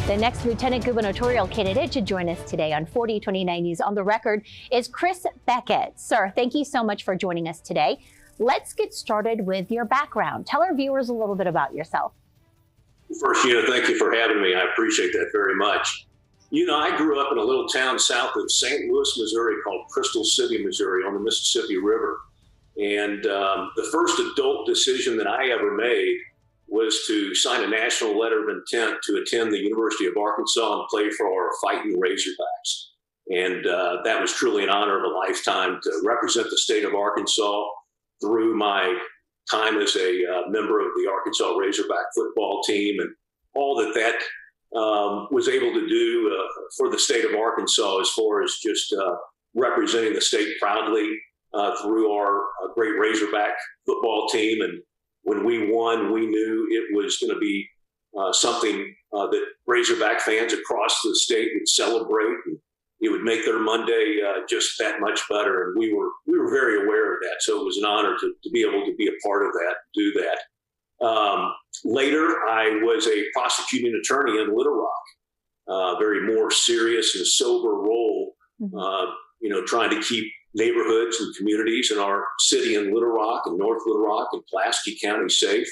The next lieutenant gubernatorial candidate to join us today on 4029 News on the Record is Chris Bequette. Sir, thank you so much for joining us today. Let's get started with your background. Tell our viewers a little bit about yourself. First, Yuna, thank you for having me. I appreciate that very much. You know, I grew up in a little town south of St. Louis, Missouri called Crystal City, Missouri on the Mississippi River. And the first adult decision that I ever made was to sign a national letter of intent to attend the University of Arkansas and play for our Fighting Razorbacks. And that was truly an honor of a lifetime to represent the state of Arkansas through my time as a member of the Arkansas Razorback football team and all that was able to do for the state of Arkansas as far as just representing the state proudly through our great Razorback football team. And when we won, we knew it was going to be something that Razorback fans across the state would celebrate, and it would make their Monday just that much better. And we were very aware of that, so it was an honor to be able to be a part of that, do that. Later, I was a prosecuting attorney in Little Rock, very more serious and sober role, trying to keep neighborhoods and communities in our city in Little Rock and North Little Rock and Pulaski County safe.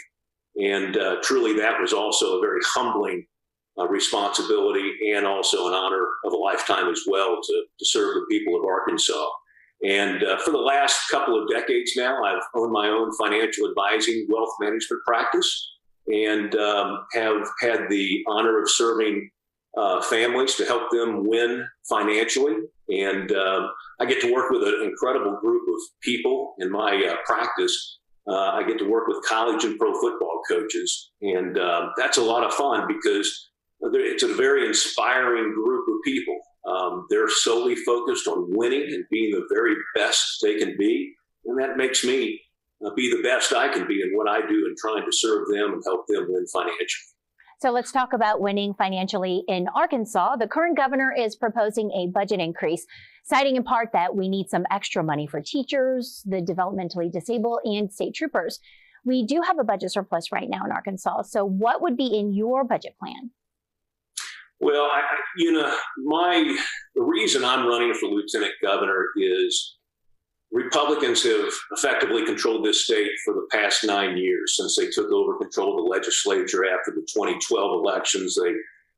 And truly, that was also a very humbling responsibility and also an honor of a lifetime as well to serve the people of Arkansas. And for the last couple of decades now, I've owned my own financial advising wealth management practice and have had the honor of serving families to help them win financially. And I get to work with an incredible group of people in my practice. I get to work with college and pro football coaches. And that's a lot of fun because it's a very inspiring group of people. They're solely focused on winning and being the very best they can be. And that makes me be the best I can be in what I do and trying to serve them and help them win financially. So let's talk about winning financially in Arkansas. The current governor is proposing a budget increase, citing in part that we need some extra money for teachers, the developmentally disabled, and state troopers. We do have a budget surplus right now in Arkansas. So what would be in your budget plan? Well, the reason I'm running for lieutenant governor is Republicans have effectively controlled this state for the past 9 years since they took over control of the legislature after the 2012 elections. They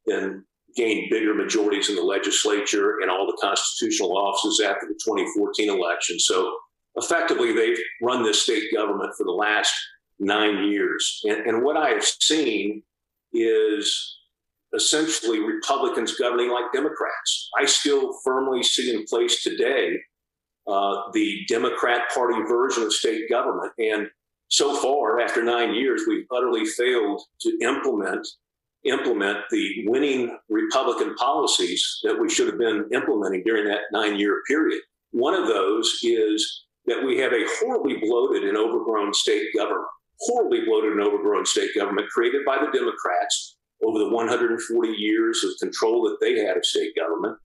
then gained bigger majorities in the legislature and all the constitutional offices after the 2014 election. So effectively, they've run this state government for the last 9 years. And what I have seen is essentially Republicans governing like Democrats. I still firmly see in place today the Democrat Party version of state government. And so far, after 9 years, we've utterly failed to implement the winning Republican policies that we should have been implementing during that 9-year period. One of those is that we have a horribly bloated and overgrown state government created by the Democrats over the 140 years of control that they had of state government.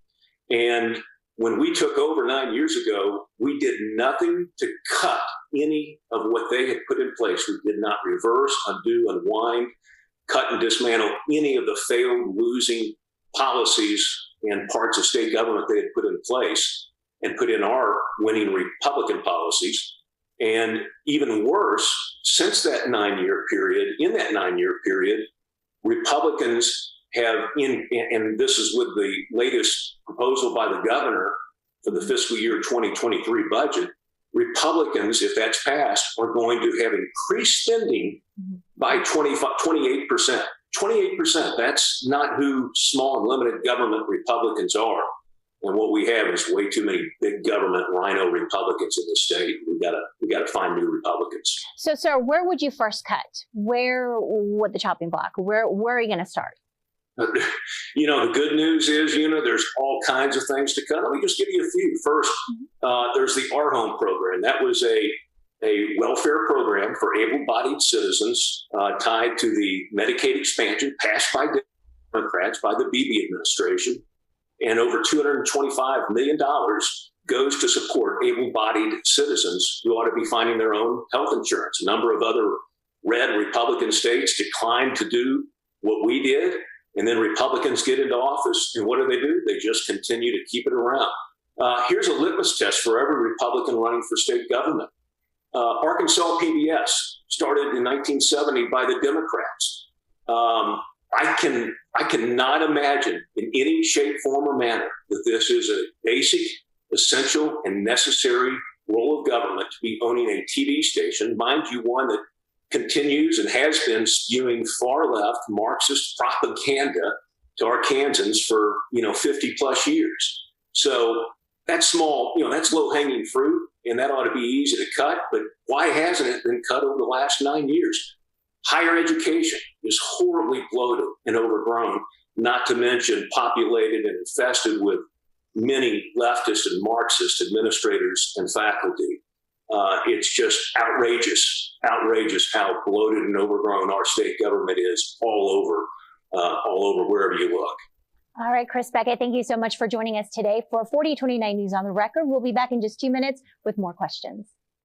And when we took over 9 years ago, we did nothing to cut any of what they had put in place. We did not reverse, undo, unwind, cut and dismantle any of the failed, losing policies and parts of state government they had put in place and put in our winning Republican policies. And even worse, since that 9-year period, Republicans have, and this is with the latest proposal by the governor for the fiscal year 2023 budget, Republicans, if that's passed, are going to have increased spending by 28%. 28%, that's not who small and limited government Republicans are. And what we have is way too many big government rhino Republicans in the state. We gotta find new Republicans. So, sir, where would you first cut? Where would the chopping block? Where are you going to start? The good news is, there's all kinds of things to cut. Let me just give you a few. First, there's the Our Home program. That was a welfare program for able-bodied citizens tied to the Medicaid expansion passed by Democrats, by the Beebe administration. And over $225 million goes to support able-bodied citizens who ought to be finding their own health insurance. A number of other red Republican states declined to do what we did. And then Republicans get into office, and what do? They just continue to keep it around. Here's a litmus test for every Republican running for state government. Arkansas PBS started in 1970 by the Democrats. I cannot imagine in any shape, form, or manner that this is a basic, essential, and necessary role of government to be owning a TV station, mind you, one that continues and has been spewing far left Marxist propaganda to Arkansans for 50 plus years. So that's small, that's low hanging fruit, and that ought to be easy to cut. But why hasn't it been cut over the last 9 years? Higher education is horribly bloated and overgrown, not to mention populated and infested with many leftist and Marxist administrators and faculty. It's just outrageous how bloated and overgrown our state government is all over wherever you look. All right, Chris Bequette, thank you so much for joining us today for 4029 News on the Record. We'll be back in just 2 minutes with more questions.